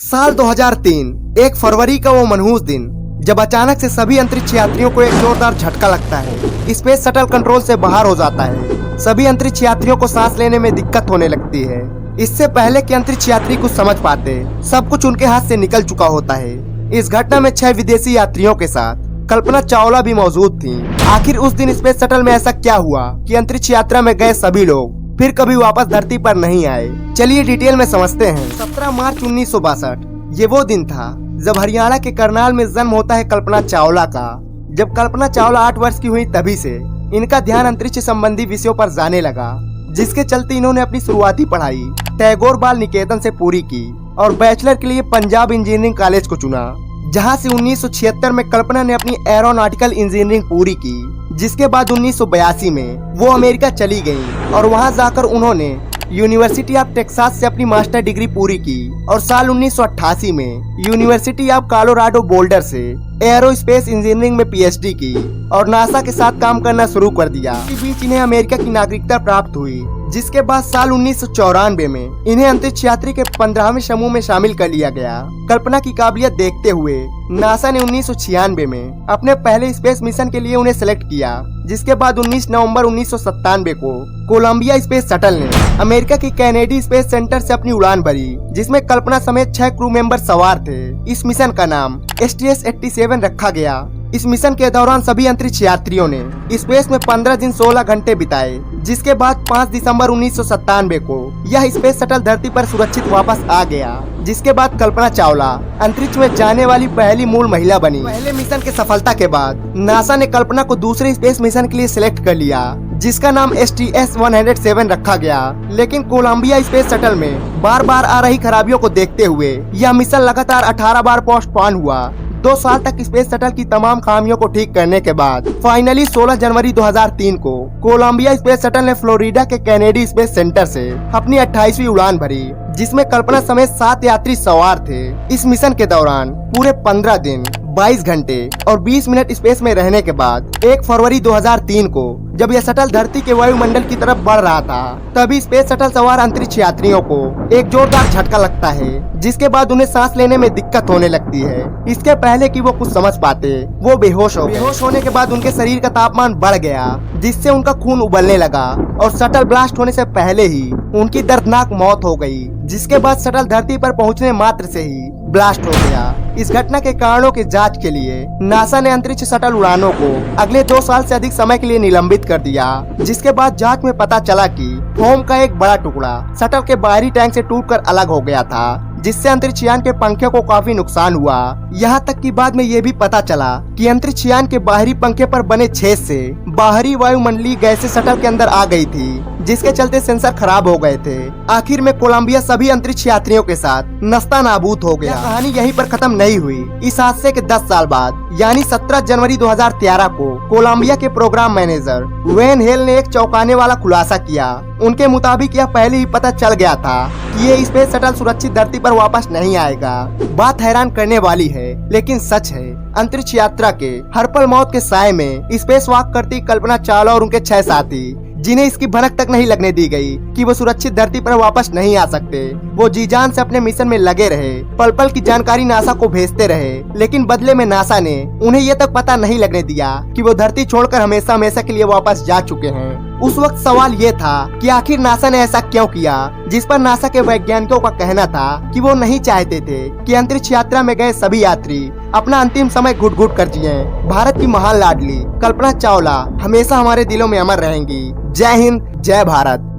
साल 2003 1 फरवरी का वो मनहूस दिन जब अचानक से सभी अंतरिक्ष यात्रियों को एक जोरदार झटका लगता है। स्पेस शटल कंट्रोल से बाहर हो जाता है। सभी अंतरिक्ष यात्रियों को सांस लेने में दिक्कत होने लगती है। इससे पहले कि अंतरिक्ष यात्री कुछ समझ पाते, सब कुछ उनके हाथ से निकल चुका होता है। इस घटना में 6 विदेशी यात्रियों के साथ कल्पना चावला भी मौजूद थी। आखिर उस दिन स्पेस शटल में ऐसा क्या हुआ कि अंतरिक्ष यात्रा में गए सभी लोग फिर कभी वापस धरती पर नहीं आए? चलिए डिटेल में समझते हैं। 17 मार्च 1962 ये वो दिन था जब हरियाणा के करनाल में जन्म होता है कल्पना चावला का। जब कल्पना चावला 8 वर्ष की हुई तभी से इनका ध्यान अंतरिक्ष संबंधी विषयों पर जाने लगा, जिसके चलते इन्होंने अपनी शुरुआती पढ़ाई टैगोर बाल निकेतन से पूरी की और बैचलर के लिए पंजाब इंजीनियरिंग कॉलेज को चुना, जहां से 1976 में कल्पना ने अपनी एरोनॉटिकल इंजीनियरिंग पूरी की। जिसके बाद 1982 में वो अमेरिका चली गयी और वहां जाकर उन्होंने यूनिवर्सिटी ऑफ टेक्सास से अपनी मास्टर डिग्री पूरी की और साल 1988 में यूनिवर्सिटी ऑफ कोलोराडो बोल्डर से एरोस्पेस इंजीनियरिंग में पीएचडी की और नासा के साथ काम करना शुरू कर दिया। इसी बीच इन्हें अमेरिका की नागरिकता प्राप्त हुई, जिसके बाद साल 1994 में इन्हें अंतरिक्ष यात्री के 15वें समूह में शामिल कर लिया गया। कल्पना की काबिलियत देखते हुए नासा ने 1996 में अपने पहले स्पेस मिशन के लिए उन्हें सेलेक्ट किया, जिसके बाद 19 नवंबर 1997 को कोलंबिया स्पेस शटल ने अमेरिका की कैनेडी स्पेस सेंटर से अपनी उड़ान भरी, जिसमें कल्पना समेत 6 क्रू मेंबर सवार थे। इस मिशन का नाम STS-87 रखा गया। इस मिशन के दौरान सभी अंतरिक्ष यात्रियों ने स्पेस में 15 दिन 16 घंटे बिताए, जिसके बाद 5 दिसंबर 1997 को यह स्पेस शटल धरती पर सुरक्षित वापस आ गया। जिसके बाद कल्पना चावला अंतरिक्ष में जाने वाली पहली मूल महिला बनी। पहले मिशन के सफलता के बाद नासा ने कल्पना को दूसरे स्पेस मिशन के लिए सिलेक्ट कर लिया, जिसका नाम STS-107 रखा गया। लेकिन कोलंबिया स्पेस शटल में बार बार आ रही खराबियों को देखते हुए यह मिशन लगातार 18 बार पोस्टपोन हुआ। 2 साल तक स्पेस शटल की तमाम खामियों को ठीक करने के बाद फाइनली 16 जनवरी 2003 को कोलंबिया स्पेस शटल ने फ्लोरिडा के कैनेडी स्पेस सेंटर से अपनी 28वीं उड़ान भरी, जिसमें कल्पना समेत 7 यात्री सवार थे। इस मिशन के दौरान पूरे 15 दिन 22 घंटे और 20 मिनट स्पेस में रहने के बाद 1 फरवरी 2003 को जब यह शटल धरती के वायुमंडल की तरफ बढ़ रहा था, तभी स्पेस शटल सवार अंतरिक्ष यात्रियों को एक जोरदार झटका लगता है, जिसके बाद उन्हें सांस लेने में दिक्कत होने लगती है। इसके पहले कि वो कुछ समझ पाते, वो बेहोश हो गए। बेहोश होने के बाद उनके शरीर का तापमान बढ़ गया, जिससे उनका खून उबलने लगा और शटल ब्लास्ट होने से पहले ही उनकी दर्दनाक मौत हो गई। जिसके बाद शटल धरती पर पहुंचने मात्र से ही ब्लास्ट हो गया। इस घटना के कारणों की जांच के लिए नासा ने अंतरिक्ष शटल उड़ानों को अगले 2 साल से अधिक समय के लिए निलंबित कर दिया। जिसके बाद जांच में पता चला कि फोम का एक बड़ा टुकड़ा शटल के बाहरी टैंक से टूटकर अलग हो गया था, जिससे अंतरिक्ष यान के पंखे को काफी नुकसान हुआ। यहाँ तक कि बाद में ये भी पता चला कि अंतरिक्ष यान के बाहरी पंखे पर बने छेद से बाहरी वायुमंडलीय गैसें शटल के अंदर आ गई थी, जिसके चलते सेंसर खराब हो गए थे। आखिर में कोलंबिया सभी अंतरिक्ष यात्रियों के साथ नस्ता नाबूद हो गया। कहानी यहीं पर खत्म नहीं हुई। इस हादसे के 10 साल बाद यानी 17 जनवरी 2013 को कोलंबिया के प्रोग्राम मैनेजर वेन हेल ने एक चौंकाने वाला खुलासा किया। उनके मुताबिक यह पहले ही पता चल गया था कि ये स्पेस शटल सुरक्षित धरती पर वापस नहीं आएगा। बात हैरान करने वाली है, लेकिन सच है। अंतरिक्ष यात्रा के हर पल मौत के साए में स्पेस वॉक करती कल्पना चावला और उनके 6 साथी, जिन्हें इसकी भनक तक नहीं लगने दी गई कि वो सुरक्षित धरती पर वापस नहीं आ सकते। वो जी जान से अपने मिशन में लगे रहे, पल पल की जानकारी नासा को भेजते रहे, लेकिन बदले में नासा ने उन्हें ये तक पता नहीं लगने दिया कि वो धरती छोड़कर हमेशा हमेशा के लिए वापस जा चुके हैं। उस वक्त सवाल ये था कि आखिर नासा ने ऐसा क्यों किया, जिस पर नासा के वैज्ञानिकों का कहना था कि वो नहीं चाहते थे कि अंतरिक्ष यात्रा में गए सभी यात्री अपना अंतिम समय घुट-घुट कर जिए। भारत की महान लाडली कल्पना चावला हमेशा हमारे दिलों में अमर रहेंगी। जय हिंद, जय भारत।